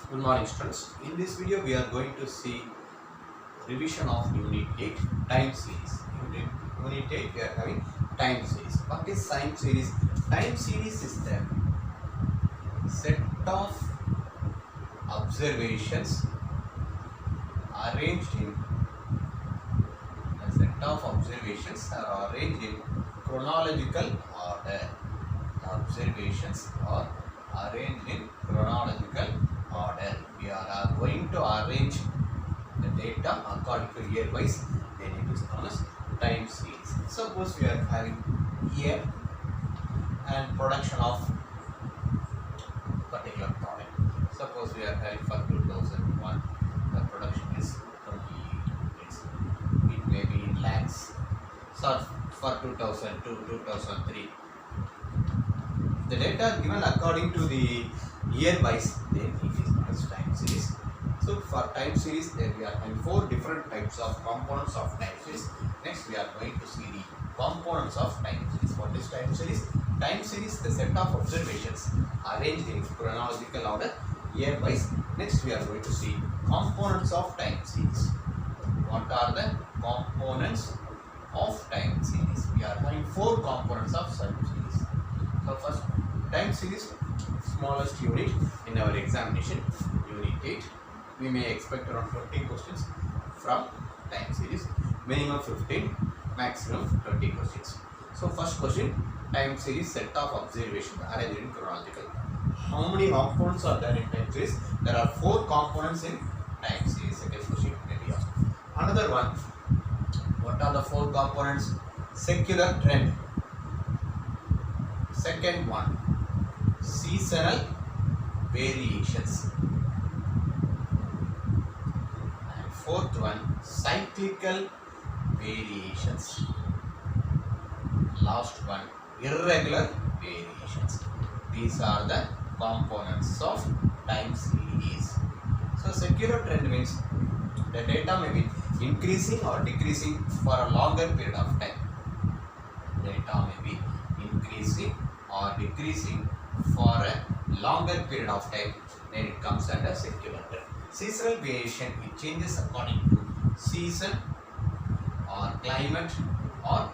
Good morning, students. In this video, we are going to see revision of Unit 8 time series. In Unit 8, we are having time series. What is time series? Time series is the set of observations arranged in chronological order. Observations are arranged in chronological order. We are going to arrange the data according to year wise, then it is known as time series. Suppose we are having year and production of particular product. Suppose we are having for 2001, the production is 28 units. It may be in lakhs. So for 2002, 2003, the data given according to the year wise, then it is known as time series. So for time series, there we are having 4 different types of components of time series. Next, we are going to see the components of time series. What is time series? Time series is the set of observations arranged in chronological order, year wise. Next, we are going to see components of time series. What are the components of time series? We are having 4 components of time series. So first, time series, smallest unit in our examination, Unit 8. We may expect around 20 questions from time series, minimum 15, maximum 20 questions. So first question, time series set of observations arranged in chronological. How many components are there in time series? There are 4 components in time series. Second question may be asked. Another one, what are the 4 components? Secular trend. Second one, seasonal variations. And fourth one, cyclical variations. Last one, irregular variations. These are the components of time series. So secular trend means the data may be increasing or decreasing for a longer period of time. Data may be increasing or decreasing for a longer period of time, then it comes under secular trend. Seasonal variation, it changes according to season or climate or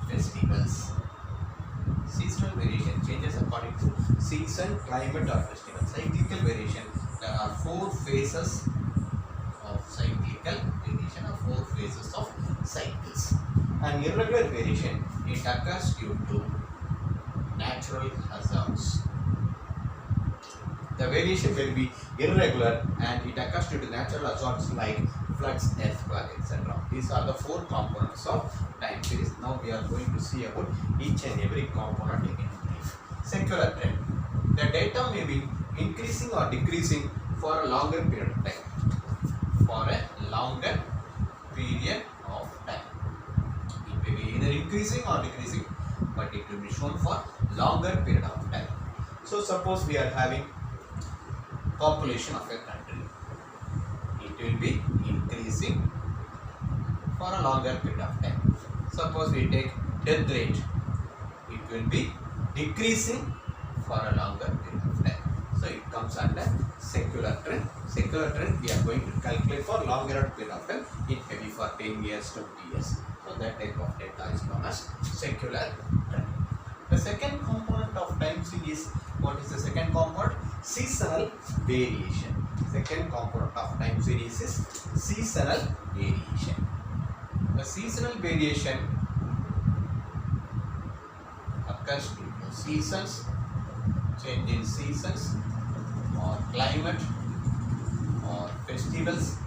festivals. Seasonal variation changes according to season, climate or festival. Cyclical variation, there are 4 phases of cyclical variation or 4 phases of cycles. And irregular variation, it occurs due to natural hazards. The variation will be irregular and it occurs due to natural hazards like floods, earthquake, etc. These are the 4 components of time series. Now we are going to see about each and every component in brief. Secular trend. The data may be increasing or decreasing for a longer period of time. For a longer period of time. It may be either increasing or decreasing, but it will be shown for longer period of time. So suppose we are having population of a country. It will be increasing for a longer period of time. Suppose we take death rate. It will be decreasing for a longer period of time. So it comes under secular trend. Secular trend we are going to calculate for longer period of time. It may be for 10 years, 20 years. So that type of data is known as secular trend. The second component of time series, what is the second component? Seasonal variation. Second component of time series is seasonal variation. The seasonal variation occurs due to seasons, change in seasons, or climate, or festivals.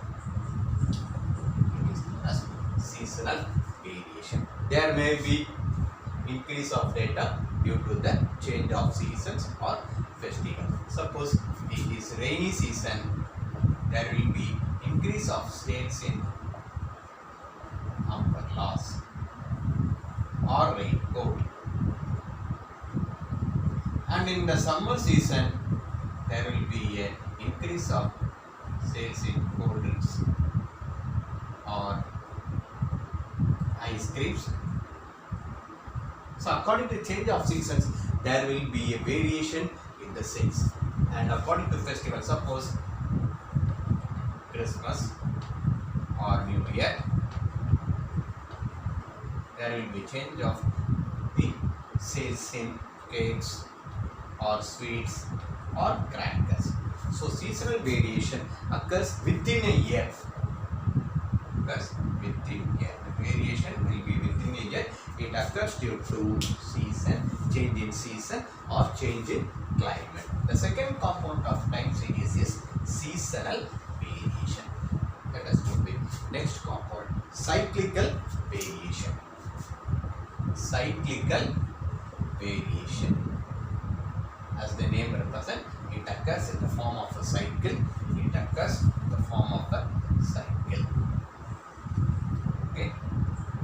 It is known as seasonal variation. There may be increase of data due to the change of seasons or festival. Suppose it is rainy season, there will be increase of sales in umbrellas or raincoat. And in the summer season, there will be an increase of sales in cold drinks or ice creams. So according to change of seasons, there will be a variation in the sales. And according to festival, suppose Christmas or New Year, there will be change of the sales in cakes or sweets or crackers. So seasonal variation occurs within a year. Occurs within a year. The variation will be within a year. It occurs due to season, change in season or change in climate. The second component of time series is seasonal variation. Let us move to the next component, cyclical variation. Cyclical variation. As the name represents, it occurs in the form of a cycle. It occurs in the form of a cycle. Okay.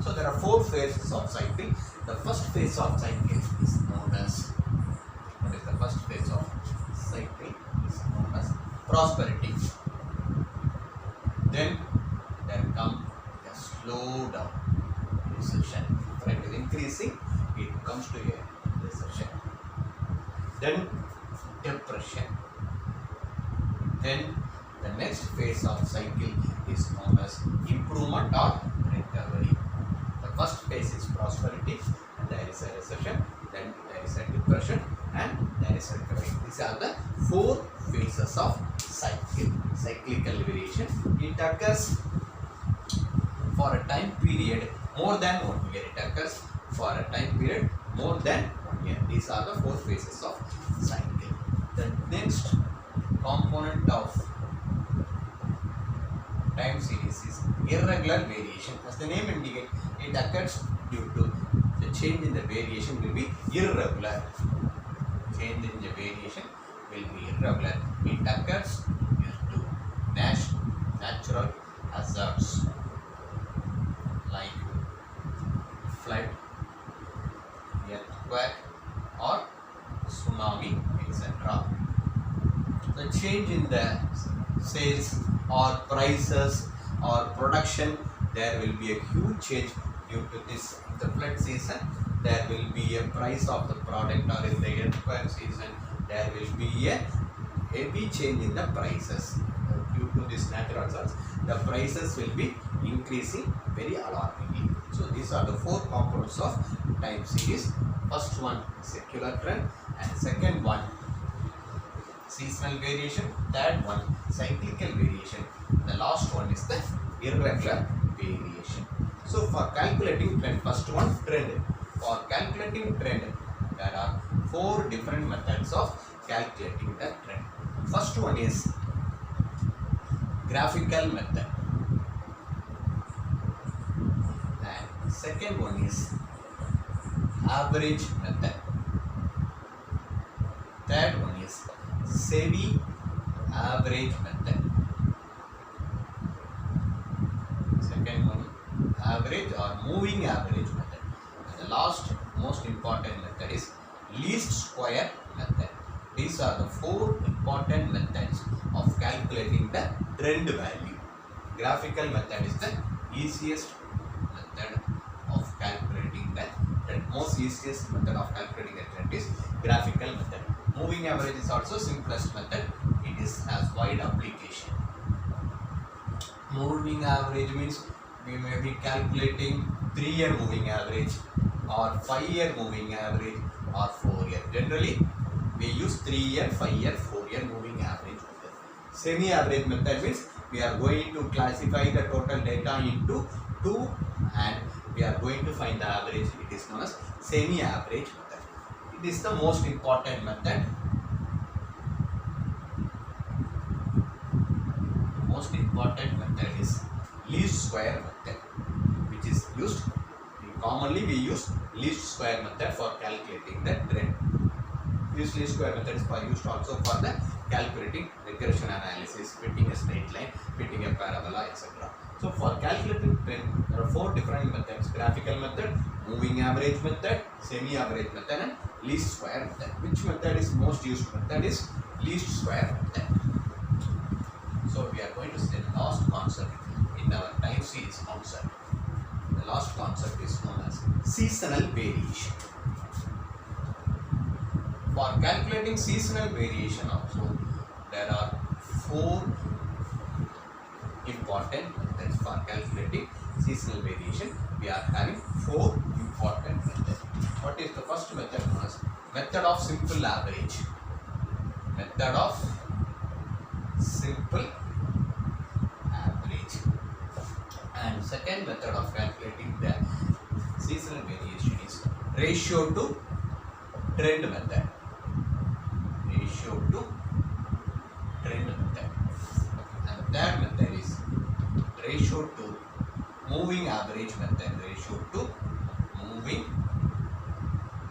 So there are four phases of cycle. The first phase of cycle is known as, what is the first phase of cycle? Is known as prosperity. Then there comes a slow down, recession. When it is increasing, it comes to a recession. Then depression. Then the next phase of cycle is known as improvement or recovery. The first phase is prosperity, and there is a recession, then there is a depression, and there is a recovery. These are the four phases of cycle. Cyclical variation. It occurs for a time period more than 1 year. It occurs for a time period more than 1 year. These are the four phases of cycle. The next component of time series is irregular variation. As the name indicates, it occurs due to the change in the variation will be irregular. Change in the variation will be irregular. It occurs due to natural hazards like flood, earthquake or tsunami, etc. The change in the sales or prices or production, there will be a huge change due to this. In the flood season, there will be a price of the product, or in the earthquake season, there will be a heavy change in the prices. Due to this natural hazards, the prices will be increasing very alarmingly. So these are the four components of time series. First one, secular trend, and second one, seasonal variation. Third one, cyclical variation. The last one is the irregular variation. So for calculating trend, first one, trend. For calculating trend, there are four different methods of calculating the trend. First one is graphical method, and second one is average method. Third one is semi-average method. Second one, average or moving average method. And the last most important method is least square method. These are the four important methods of calculating the trend value. Graphical method is the easiest method of calculating the trend. Most easiest method of calculating the trend is graphical method. Moving average is also simplest method. It has wide application. Moving average means we may be calculating 3-year moving average or 5-year moving average or 4-year. Generally, we use 3-year, 5-year, 4-year moving average method. Semi-average method means we are going to classify the total data into two and we are going to find the average. It is known as semi-average method. It is the most important method. Most important method is least square method, which is used commonly. We use least square method for calculating the trend. This least square method is used also for the calculating regression analysis, fitting a straight line, fitting a parabola, etc. So for calculating trend, there are four different methods: graphical method, moving average method, semi-average method, and least square method. Which method is most used method is least square method. So we are going to see the last concept in our time series concept. The last concept is known as seasonal variation. For calculating seasonal variation also, there are four important methods for calculating seasonal variation. We are having 4 important methods. What is the first method? Method of simple average. Method of simple average. And second method of calculating the seasonal variation is ratio to trend method. Ratio to trend method. And the third method is ratio to moving average method. Ratio to moving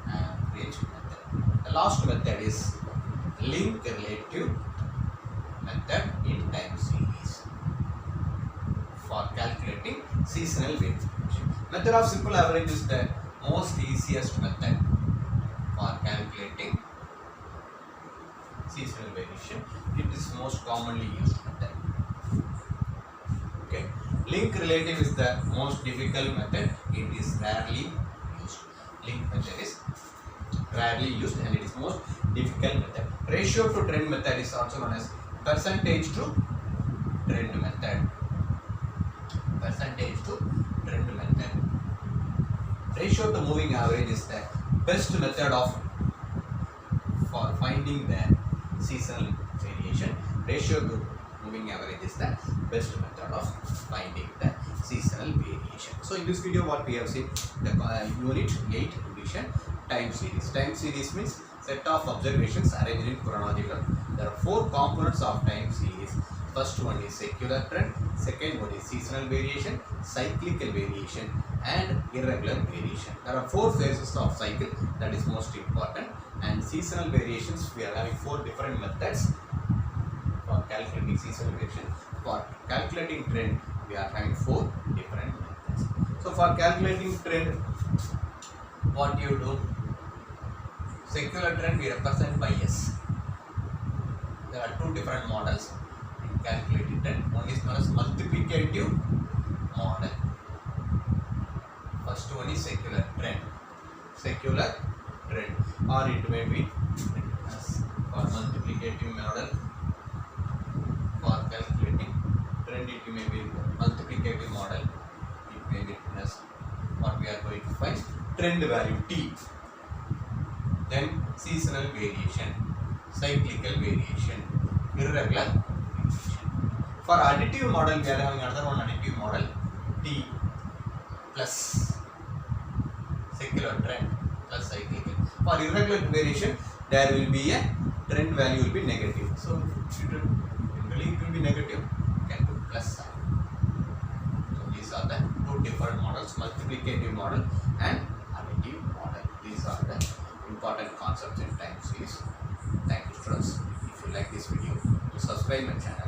average method. The last method is link relative method in time series for calculating seasonal variation. Method of simple average is the most easiest method for calculating seasonal variation. It is most commonly used method. Okay. Link relative is the most difficult method. It is rarely used. Link method is rarely used and it is most difficult method. Ratio to trend method is also known as percentage to trend method. Percentage to trend method. Ratio to moving average is the best method for finding the seasonal variation. Ratio to moving average is the best method of finding the seasonal variation. So in this video what we have seen, the unit 8 division time series. Time series means set of observations arranged in chronological. There are 4 components of time series. First one is secular trend, second one is seasonal variation, cyclical variation and irregular variation. There are 4 phases of cycle, that is most important, and seasonal variations we are having 4 different methods for calculating seasonal variation. For calculating trend we are having 4 different methods. So for calculating trend, what do you do? Secular trend we represent by S. There are 2 different models in calculating trend. One is known as multiplicative model. First one is secular trend. Secular trend, or it may be as for multiplicative model. For calculating trend, it may be multiplicative model. It may be as what we are going to find trend value T. Then seasonal variation, cyclical variation, irregular variation. For additive model, we are having another one additive model T plus secular trend plus cyclical. For irregular variation, there will be a trend value will be negative. So generally it will be negative, you can put plus sign. So these are the 2 different models, multiplicative model and additive model. These are the important concepts in time series. Thank you students. If you like this video, subscribe my channel.